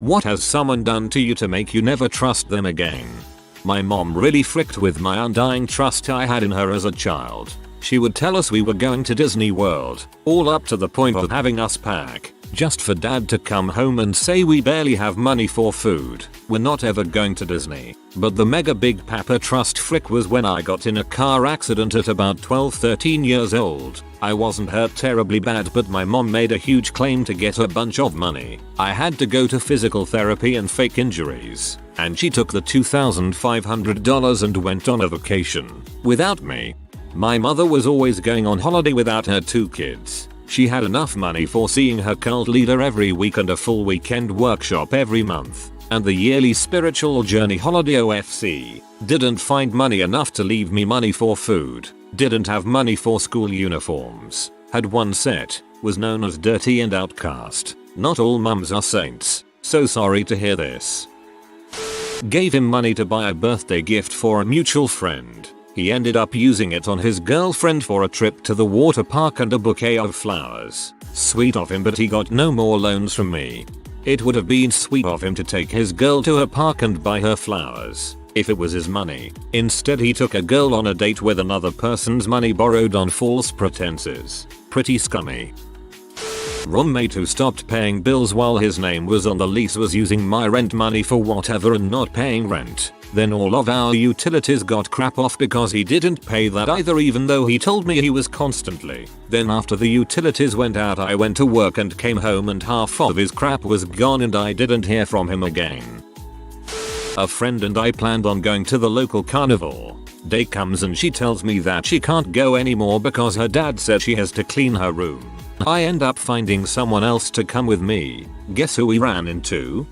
What has someone done to you to make you never trust them again? My mom really fricked with my undying trust I had in her as a child. She would tell us we were going to Disney World, all up to the point of having us pack, just for dad to come home and say we barely have money for food, we're not ever going to Disney. But the mega big papa trust frick was when I got in a car accident at about 12-13 years old. I wasn't hurt terribly bad, but my mom made a huge claim to get a bunch of money. I had to go to physical therapy and fake injuries, and she took the $2,500 and went on a vacation without me. My mother was always going on holiday without her 2 kids. She had enough money for seeing her cult leader every week and a full weekend workshop every month, and the yearly spiritual journey holiday OFC. Didn't find money enough to leave me money for food. Didn't have money for school uniforms. Had one set. Was known as dirty and outcast. Not all mums are saints. So sorry to hear this. Gave him money to buy a birthday gift for a mutual friend. He ended up using it on his girlfriend for a trip to the water park and a bouquet of flowers. Sweet of him, but he got no more loans from me. It would have been sweet of him to take his girl to a park and buy her flowers, if it was his money. Instead he took a girl on a date with another person's money borrowed on false pretenses. Pretty scummy. Roommate who stopped paying bills while his name was on the lease was using my rent money for whatever and not paying rent. Then all of our utilities got crap off because he didn't pay that either, even though he told me he was constantly. Then after the utilities went out I went to work and came home and half of his crap was gone and I didn't hear from him again. A friend and I planned on going to the local carnival. Day comes and she tells me that she can't go anymore because her dad said she has to clean her room. I end up finding someone else to come with me. Guess who we ran into?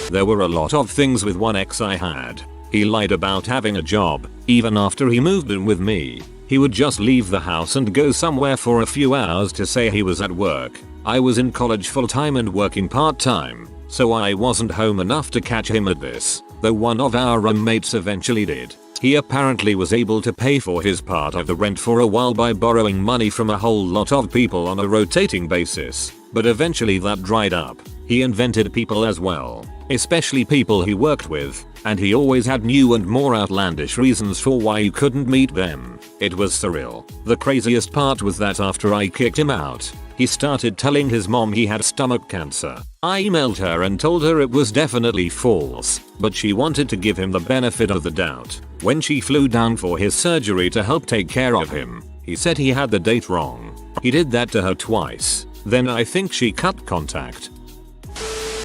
There were a lot of things with one ex I had. He lied about having a job. Even after he moved in with me, he would just leave the house and go somewhere for a few hours to say he was at work. I was in college full time and working part time, so I wasn't home enough to catch him at this, though one of our roommates eventually did. He apparently was able to pay for his part of the rent for a while by borrowing money from a whole lot of people on a rotating basis, but eventually that dried up. He invented people as well, especially people he worked with, and he always had new and more outlandish reasons for why you couldn't meet them. It was surreal. The craziest part was that after I kicked him out, he started telling his mom he had stomach cancer. I emailed her and told her it was definitely false, but she wanted to give him the benefit of the doubt. When she flew down for his surgery to help take care of him, he said he had the date wrong. He did that to her twice. Then I think she cut contact.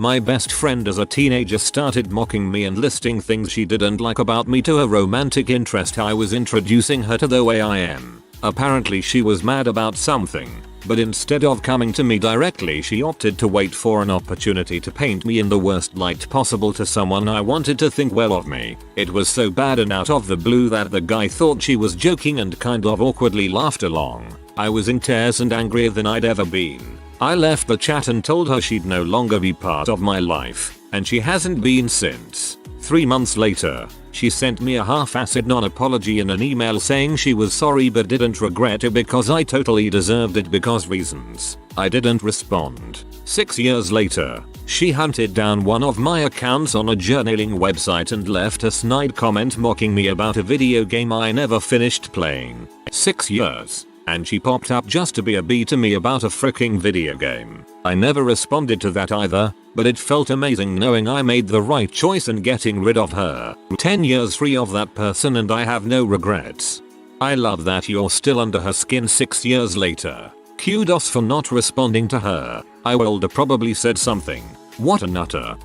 My best friend as a teenager started mocking me and listing things she didn't like about me to a romantic interest I was introducing her to the way I am. Apparently she was mad about something, but instead of coming to me directly she opted to wait for an opportunity to paint me in the worst light possible to someone I wanted to think well of me. It was so bad and out of the blue that the guy thought she was joking and kind of awkwardly laughed along. I was in tears and angrier than I'd ever been. I left the chat and told her she'd no longer be part of my life, and she hasn't been since. 3 months later, she sent me a half-assed non-apology in an email saying she was sorry but didn't regret it because I totally deserved it because reasons. I didn't respond. 6 years later, she hunted down one of my accounts on a journaling website and left a snide comment mocking me about a video game I never finished playing. 6 years. And she popped up just to be a bee to me about a freaking video game. I never responded to that either, but it felt amazing knowing I made the right choice in getting rid of her. 10 years free of that person and I have no regrets. I love that you're still under her skin 6 years later. Kudos for not responding to her. I would have probably said something. What a nutter.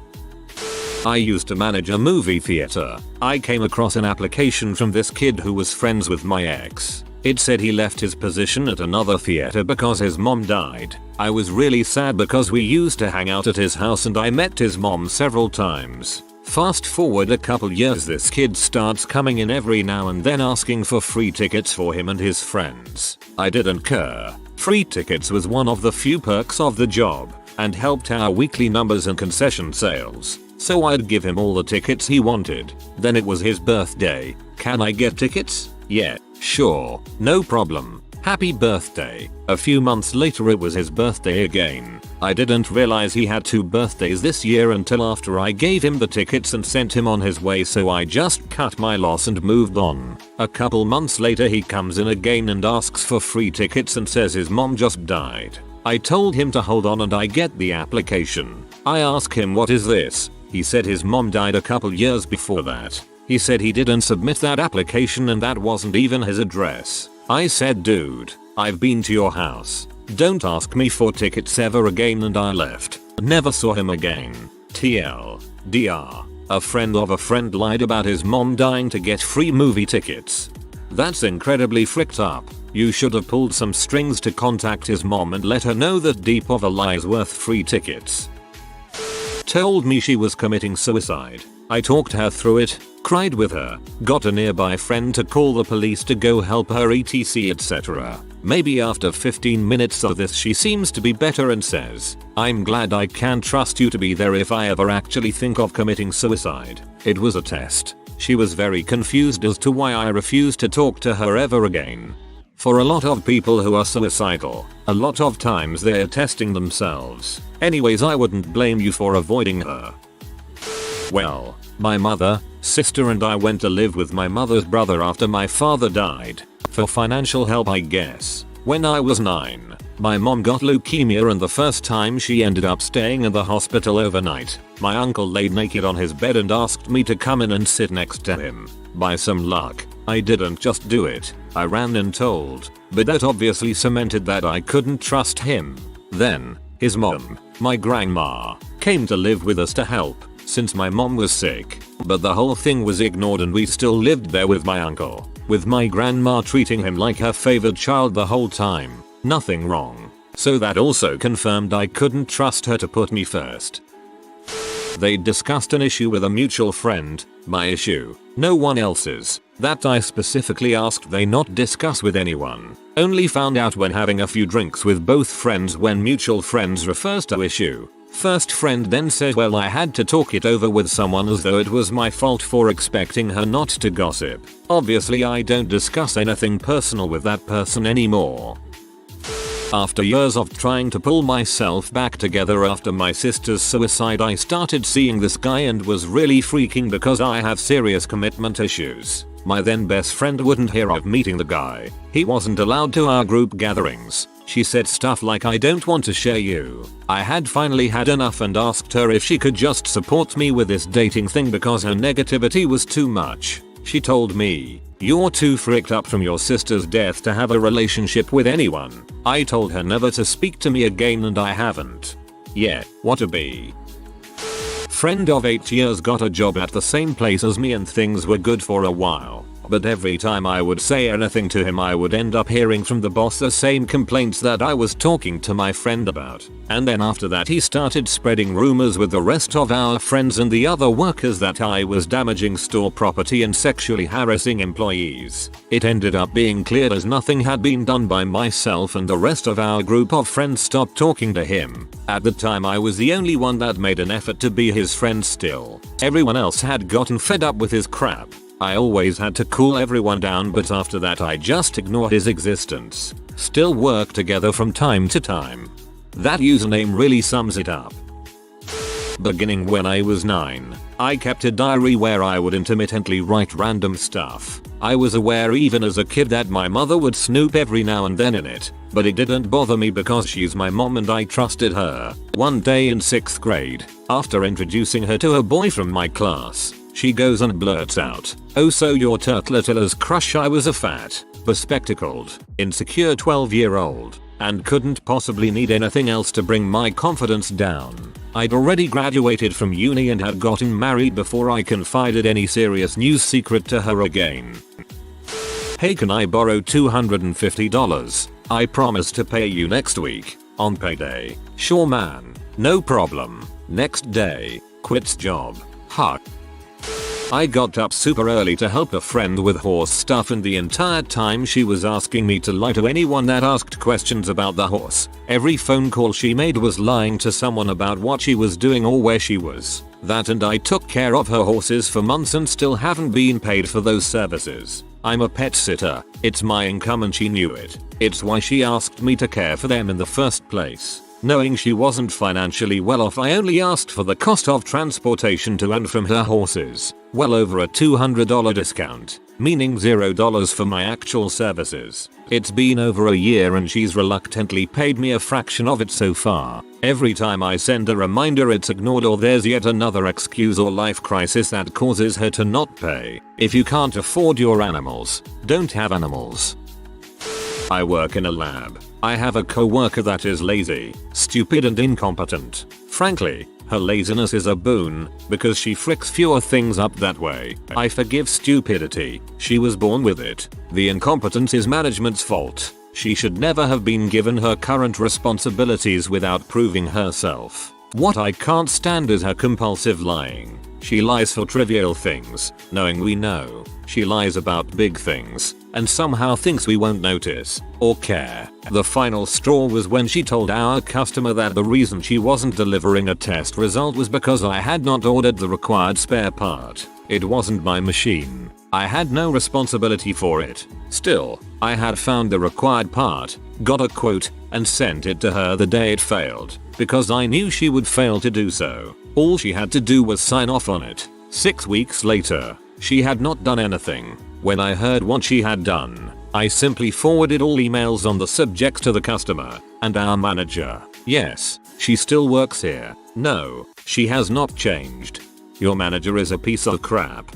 I used to manage a movie theater. I came across an application from this kid who was friends with my ex. It said he left his position at another theater because his mom died. I was really sad because we used to hang out at his house and I met his mom several times. Fast forward a couple years, this kid starts coming in every now and then asking for free tickets for him and his friends. I didn't care. Free tickets was one of the few perks of the job and helped our weekly numbers and concession sales. So I'd give him all the tickets he wanted. Then it was his birthday. Can I get tickets? Yeah, sure, no problem. Happy birthday. A few months later it was his birthday again. I didn't realize he had 2 birthdays this year until after I gave him the tickets and sent him on his way, so I just cut my loss and moved on. A couple months later he comes in again and asks for free tickets and says his mom just died. I told him to hold on and I get the application. I ask him what is this? He said his mom died a couple years before that. He said he didn't submit that application and that wasn't even his address. I said, dude, I've been to your house. Don't ask me for tickets ever again, and I left. Never saw him again. TLDR. A friend of a friend lied about his mom dying to get free movie tickets. That's incredibly fricked up. You should have pulled some strings to contact his mom and let her know that deep of a lie is worth free tickets. Told me she was committing suicide. I talked her through it, cried with her, got a nearby friend to call the police to go help her etc etc. Maybe after 15 minutes of this she seems to be better and says, I'm glad I can trust you to be there if I ever actually think of committing suicide. It was a test. She was very confused as to why I refused to talk to her ever again. For a lot of people who are suicidal, a lot of times they're testing themselves. Anyways, I wouldn't blame you for avoiding her. Well, my mother, sister and I went to live with my mother's brother after my father died. For financial help, I guess. When I was 9, my mom got leukemia and the first time she ended up staying in the hospital overnight. My uncle laid naked on his bed and asked me to come in and sit next to him. By some luck, I didn't just do it. I ran and told, but that obviously cemented that I couldn't trust him. Then, his mom, my grandma, came to live with us to help, since my mom was sick, but the whole thing was ignored and we still lived there with my uncle, with my grandma treating him like her favored child the whole time. Nothing wrong. So that also confirmed I couldn't trust her to put me first. They discussed an issue with a mutual friend, my issue, no one else's, that I specifically asked they not discuss with anyone. Only found out when having a few drinks with both friends when mutual friends refers to issue. First friend then said, well, I had to talk it over with someone as though it was my fault for expecting her not to gossip. Obviously I don't discuss anything personal with that person anymore. After years of trying to pull myself back together after my sister's suicide, I started seeing this guy and was really freaking because I have serious commitment issues. My then best friend wouldn't hear of meeting the guy. He wasn't allowed to our group gatherings. She said stuff like, I don't want to share you. I had finally had enough and asked her if she could just support me with this dating thing because her negativity was too much. She told me, you're too fricked up from your sister's death to have a relationship with anyone. I told her never to speak to me again and I haven't. Yeah, what a bee. Friend of 8 years got a job at the same place as me and things were good for a while. But every time I would say anything to him I would end up hearing from the boss the same complaints that I was talking to my friend about. And then after that he started spreading rumors with the rest of our friends and the other workers that I was damaging store property and sexually harassing employees. It ended up being clear as nothing had been done by myself and the rest of our group of friends stopped talking to him. At the time I was the only one that made an effort to be his friend still. Everyone else had gotten fed up with his crap. I always had to cool everyone down, but after that I just ignored his existence. Still work together from time to time. That username really sums it up. Beginning when I was 9, I kept a diary where I would intermittently write random stuff. I was aware even as a kid that my mother would snoop every now and then in it, but it didn't bother me because she's my mom and I trusted her. One day in 6th grade, after introducing her to a boy from my class, she goes and blurts out, oh so you're Turtletilla's crush. I was a fat, bespectacled, insecure 12-year-old, and couldn't possibly need anything else to bring my confidence down. I'd already graduated from uni and had gotten married before I confided any serious news secret to her again. Hey, can I borrow $250? I promise to pay you next week, on payday. Sure man, no problem. Next day, quits job. Huh. I got up super early to help a friend with horse stuff, and the entire time she was asking me to lie to anyone that asked questions about the horse. Every phone call she made was lying to someone about what she was doing or where she was. That and I took care of her horses for months and still haven't been paid for those services. I'm a pet sitter. It's my income and she knew it. It's why she asked me to care for them in the first place. Knowing she wasn't financially well off, I only asked for the cost of transportation to and from her horses. Well over a $200 discount, meaning $0 for my actual services. It's been over a year and she's reluctantly paid me a fraction of it so far. Every time I send a reminder it's ignored, or there's yet another excuse or life crisis that causes her to not pay. If you can't afford your animals, don't have animals. I work in a lab. I have a coworker that is lazy, stupid and incompetent. Frankly, her laziness is a boon, because she fricks fewer things up that way. I forgive stupidity. She was born with it. The incompetence is management's fault. She should never have been given her current responsibilities without proving herself. What I can't stand is her compulsive lying. She lies for trivial things, knowing we know. She lies about big things, and somehow thinks we won't notice or care. The final straw was when she told our customer that the reason she wasn't delivering a test result was because I had not ordered the required spare part. It wasn't my machine. I had no responsibility for it. Still, I had found the required part, got a quote, and sent it to her the day it failed, because I knew she would fail to do so. All she had to do was sign off on it. 6 weeks later, she had not done anything. When I heard what she had done, I simply forwarded all emails on the subject to the customer and our manager. Yes, she still works here. No, she has not changed. Your manager is a piece of crap.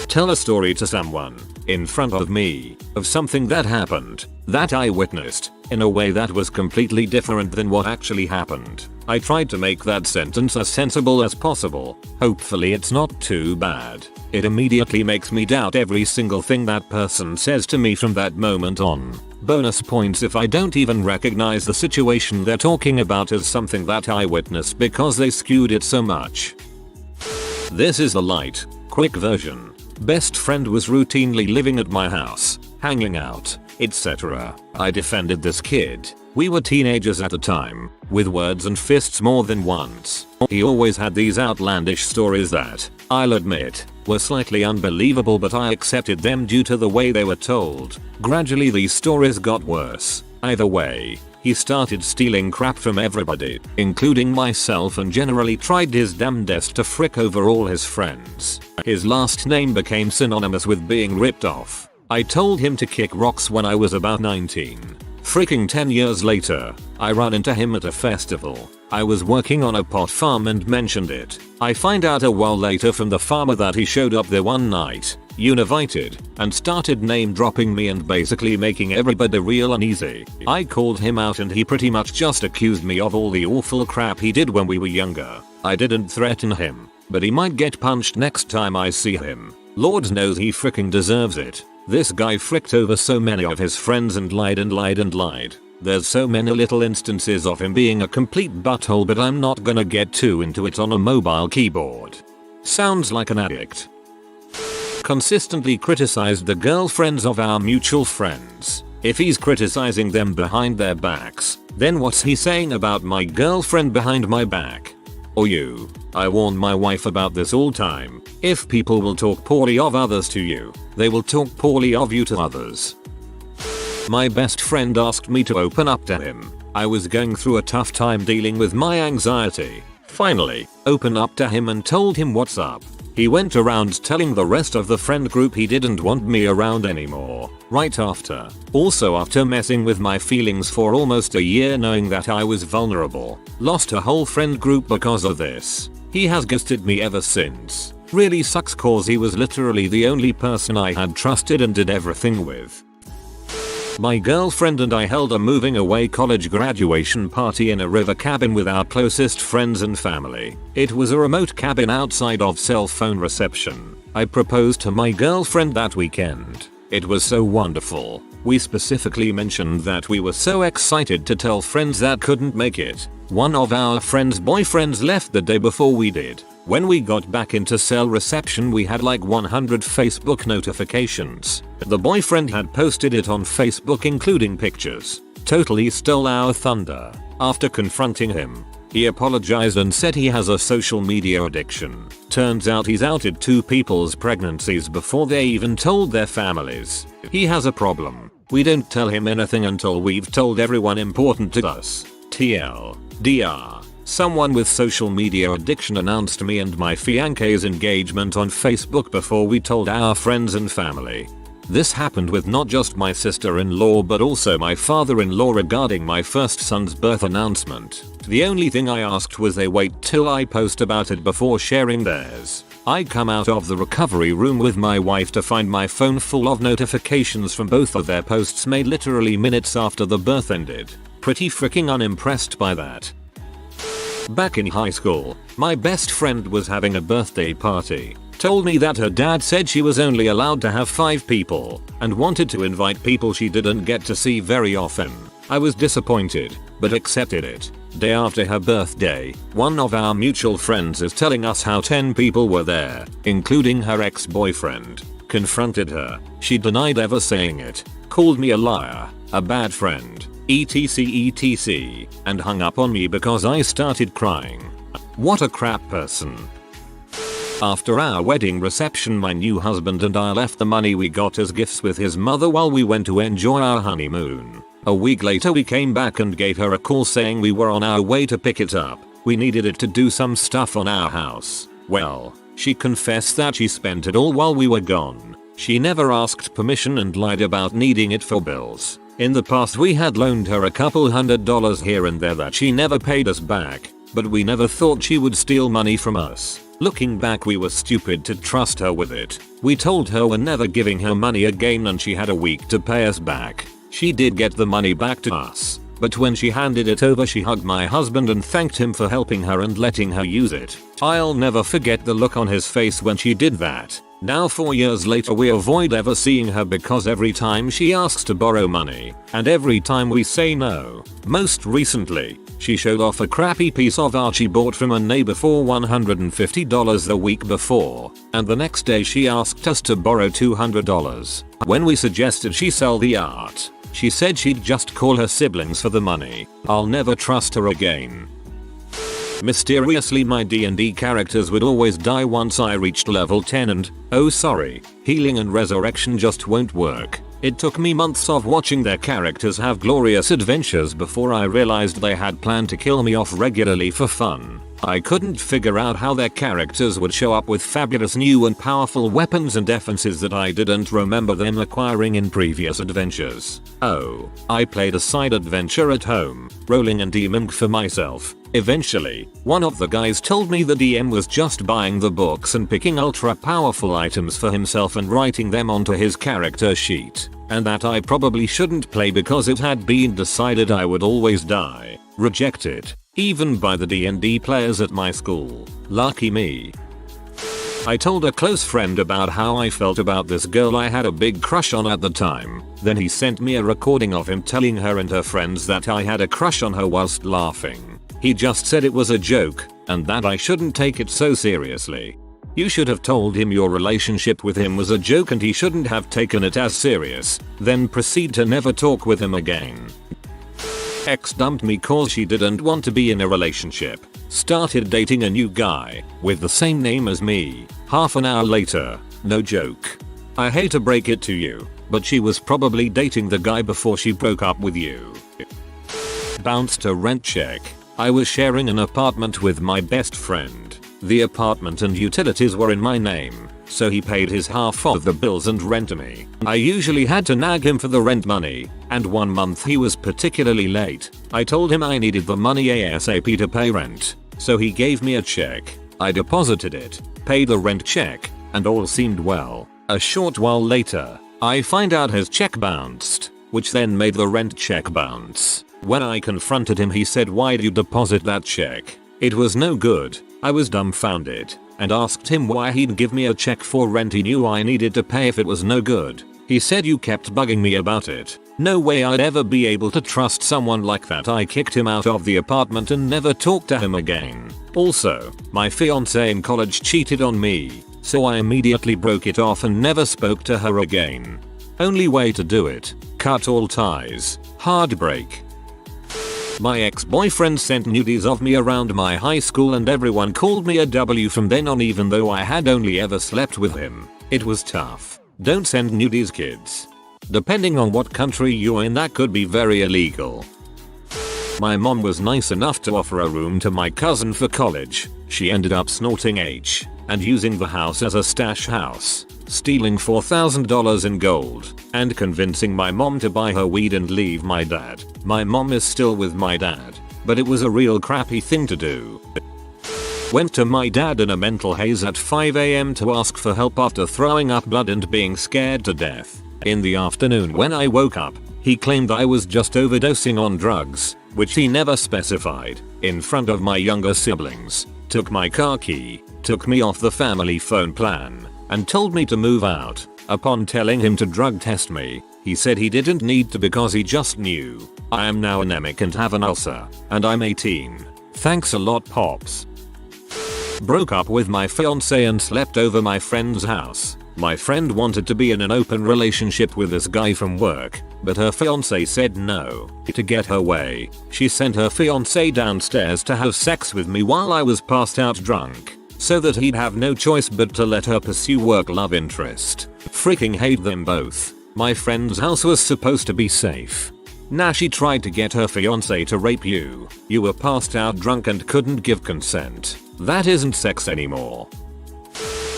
Tell a story to someone, in front of me, of something that happened, that I witnessed, in a way that was completely different than what actually happened. I tried to make that sentence as sensible as possible. Hopefully it's not too bad. It immediately makes me doubt every single thing that person says to me from that moment on. Bonus points if I don't even recognize the situation they're talking about as something that I witnessed because they skewed it so much. This is the light, quick version. Best friend was routinely living at my house, hanging out, etc. I defended this kid. We were teenagers at the time, with words and fists more than once. He always had these outlandish stories that, I'll admit, were slightly unbelievable, but I accepted them due to the way they were told. Gradually these stories got worse. Either way, he started stealing crap from everybody, including myself, and generally tried his damnedest to frick over all his friends. His last name became synonymous with being ripped off. I told him to kick rocks when I was about 19. Freaking 10 years later, I run into him at a festival. I was working on a pot farm and mentioned it. I find out a while later from the farmer that he showed up there one night, uninvited, and started name dropping me and basically making everybody real uneasy. I called him out and he pretty much just accused me of all the awful crap he did when we were younger. I didn't threaten him, but he might get punched next time I see him. Lord knows he freaking deserves it. This guy fricked over so many of his friends and lied and lied and lied. There's so many little instances of him being a complete butthole, but I'm not gonna get too into it on a mobile keyboard. Sounds like an addict. Consistently criticized the girlfriends of our mutual friends. If he's criticizing them behind their backs, then what's he saying about my girlfriend behind my back? Or you? I warn my wife about this all time. If people will talk poorly of others to you, they will talk poorly of you to others. My best friend asked me to open up to him. I was going through a tough time dealing with my anxiety. Finally, opened up to him and told him what's up. He went around telling the rest of the friend group he didn't want me around anymore. Right after. Also after messing with my feelings for almost a year, knowing that I was vulnerable. Lost a whole friend group because of this. He has ghosted me ever since. Really sucks cause he was literally the only person I had trusted and did everything with. My girlfriend and I held a moving away college graduation party in a river cabin with our closest friends and family. It was a remote cabin outside of cell phone reception. I proposed to my girlfriend that weekend. It was so wonderful. We specifically mentioned that we were so excited to tell friends that couldn't make it. One of our friends' boyfriends left the day before we did. When we got back into cell reception, we had like 100 Facebook notifications. The boyfriend had posted it on Facebook including pictures. Totally stole our thunder. After confronting him, He apologized and said he has a social media addiction. Turns out he's outed 2 people's pregnancies before they even told their families. He has a problem. We don't tell him anything until we've told everyone important to us. TLDR. Someone with social media addiction announced me and my fiance's engagement on Facebook before we told our friends and family. This happened with not just my sister-in-law but also my father-in-law regarding my first son's birth announcement. The only thing I asked was they wait till I post about it before sharing theirs. I come out of the recovery room with my wife to find my phone full of notifications from both of their posts made literally minutes after the birth ended. Pretty freaking unimpressed by that. Back in high school, my best friend was having a birthday party. Told me that her dad said she was only allowed to have 5 people and wanted to invite people she didn't get to see very often. I was disappointed, but accepted it. Day after her birthday, one of our mutual friends is telling us how 10 people were there, including her ex-boyfriend. Confronted her. She denied ever saying it, called me a liar, a bad friend, etc, and hung up on me because I started crying. What a crap person. After our wedding reception, my new husband and I left the money we got as gifts with his mother while we went to enjoy our honeymoon. A week later we came back and gave her a call saying we were on our way to pick it up. We needed it to do some stuff on our house. Well, she confessed that she spent it all while we were gone. She never asked permission and lied about needing it for bills. In the past we had loaned her a couple $100 here and there that she never paid us back, but we never thought she would steal money from us. Looking back, we were stupid to trust her with it. We told her we're never giving her money again and she had a week to pay us back. She did get the money back to us, but when she handed it over she hugged my husband and thanked him for helping her and letting her use it. I'll never forget the look on his face when she did that. Now 4 years later we avoid ever seeing her because every time she asks to borrow money, and every time we say no. Most recently, she showed off a crappy piece of art she bought from a neighbor for $150 the week before, and the next day she asked us to borrow $200. When we suggested she sell the art, she said she'd just call her siblings for the money. I'll never trust her again. Mysteriously, my D&D characters would always die once I reached level 10 and, oh sorry, healing and resurrection just won't work. It took me months of watching their characters have glorious adventures before I realized they had planned to kill me off regularly for fun. I couldn't figure out how their characters would show up with fabulous new and powerful weapons and defenses that I didn't remember them acquiring in previous adventures. Oh, I played a side adventure at home, rolling and DMing for myself. Eventually, one of the guys told me the DM was just buying the books and picking ultra powerful items for himself and writing them onto his character sheet, and that I probably shouldn't play because it had been decided I would always die. Rejected, even by the D&D players at my school. Lucky me. I told a close friend about how I felt about this girl I had a big crush on at the time. Then he sent me a recording of him telling her and her friends that I had a crush on her whilst laughing. He just said it was a joke, and that I shouldn't take it so seriously. You should have told him your relationship with him was a joke and he shouldn't have taken it as serious, then proceed to never talk with him again. Ex dumped me cause she didn't want to be in a relationship. Started dating a new guy, with the same name as me. Half an hour later, no joke. I hate to break it to you, but she was probably dating the guy before she broke up with you. Bounced a rent check. I was sharing an apartment with my best friend. The apartment and utilities were in my name, so he paid his half of the bills and rent to me. I usually had to nag him for the rent money, and one month he was particularly late. I told him I needed the money ASAP to pay rent, so he gave me a check. I deposited it, paid the rent check, and all seemed well. A short while later, I find out his check bounced, which then made the rent check bounce. When I confronted him he said, "Why'd you deposit that check? It was no good." I was dumbfounded and asked him why he'd give me a check for rent he knew I needed to pay if it was no good. He said, "You kept bugging me about it." No way I'd ever be able to trust someone like that. I kicked him out of the apartment and never talked to him again. Also, my fiance in college cheated on me, so I immediately broke it off and never spoke to her again. Only way to do it, cut all ties. Heartbreak. My ex-boyfriend sent nudies of me around my high school and everyone called me a W from then on, even though I had only ever slept with him. It was tough. Don't send nudies, kids. Depending on what country you're in, that could be very illegal. My mom was nice enough to offer a room to my cousin for college. She ended up snorting H and using the house as a stash house, stealing $4,000 in gold, and convincing my mom to buy her weed and leave my dad. My mom is still with my dad, but it was a real crappy thing to do. Went to my dad in a mental haze at 5 AM to ask for help after throwing up blood and being scared to death. In the afternoon when I woke up, he claimed I was just overdosing on drugs, which he never specified, in front of my younger siblings, took my car key, took me off the family phone plan, and told me to move out. Upon telling him to drug test me, he said he didn't need to because he just knew. I am now anemic and have an ulcer, and I'm 18. Thanks a lot, Pops. Broke up with my fiance and slept over my friend's house. My friend wanted to be in an open relationship with this guy from work, but her fiance said no. To get her way, she sent her fiance downstairs to have sex with me while I was passed out drunk, so that he'd have no choice but to let her pursue work love interest. Freaking hate them both. My friend's house was supposed to be safe. Now she tried to get her fiance to rape you. You were passed out drunk and couldn't give consent. That isn't sex anymore.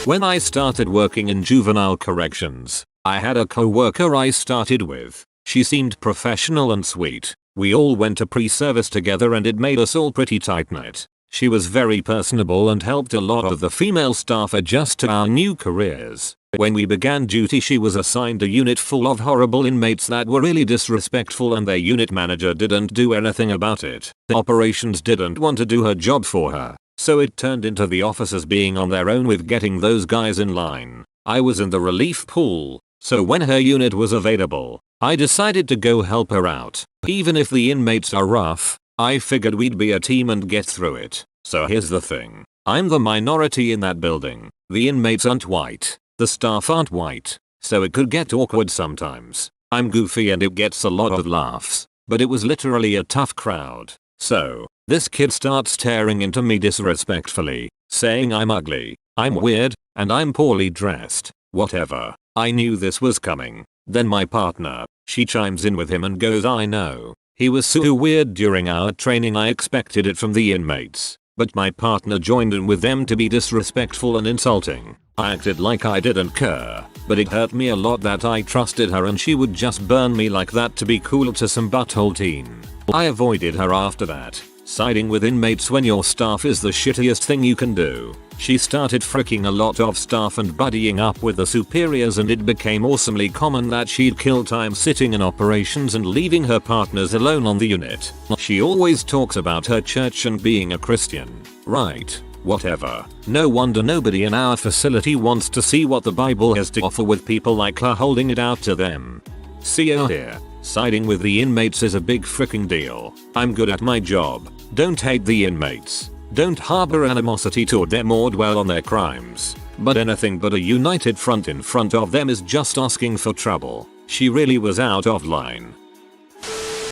When I started working in juvenile corrections, I had a co-worker I started with. She seemed professional and sweet. We all went to pre-service together and it made us all pretty tight-knit. She was very personable and helped a lot of the female staff adjust to our new careers. When we began duty, she was assigned a unit full of horrible inmates that were really disrespectful and their unit manager didn't do anything about it. The operations didn't want to do her job for her, so it turned into the officers being on their own with getting those guys in line. I was in the relief pool, so when her unit was available, I decided to go help her out. Even if the inmates are rough, I figured we'd be a team and get through it. So here's the thing. I'm the minority in that building. The inmates aren't white. The staff aren't white. So it could get awkward sometimes. I'm goofy and it gets a lot of laughs. But it was literally a tough crowd. So, this kid starts staring into me disrespectfully, saying I'm ugly, I'm weird, and I'm poorly dressed. Whatever. I knew this was coming. Then my partner, she chimes in with him and goes, I know. He was so weird during our training, I expected it from the inmates. But my partner joined in with them to be disrespectful and insulting. I acted like I didn't care, but it hurt me a lot that I trusted her and she would just burn me like that to be cool to some butthole teen. I avoided her after that. Siding with inmates when your staff is the shittiest thing you can do. She started fricking a lot of staff and buddying up with the superiors, and it became awesomely common that she'd kill time sitting in operations and leaving her partners alone on the unit. She always talks about her church and being a Christian. Right. Whatever. No wonder nobody in our facility wants to see what the Bible has to offer with people like her holding it out to them. See you here. Siding with the inmates is a big fricking deal. I'm good at my job. Don't hate the inmates. Don't harbor animosity toward them or dwell on their crimes. But anything but a united front in front of them is just asking for trouble. She really was out of line.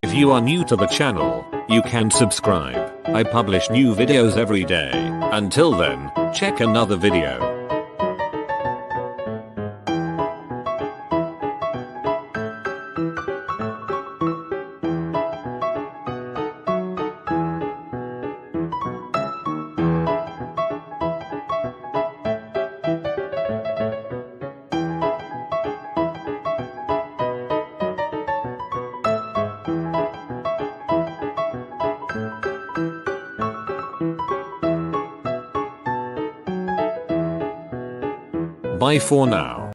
If you are new to the channel, you can subscribe. I publish new videos every day. Until then, check another video. Bye for now.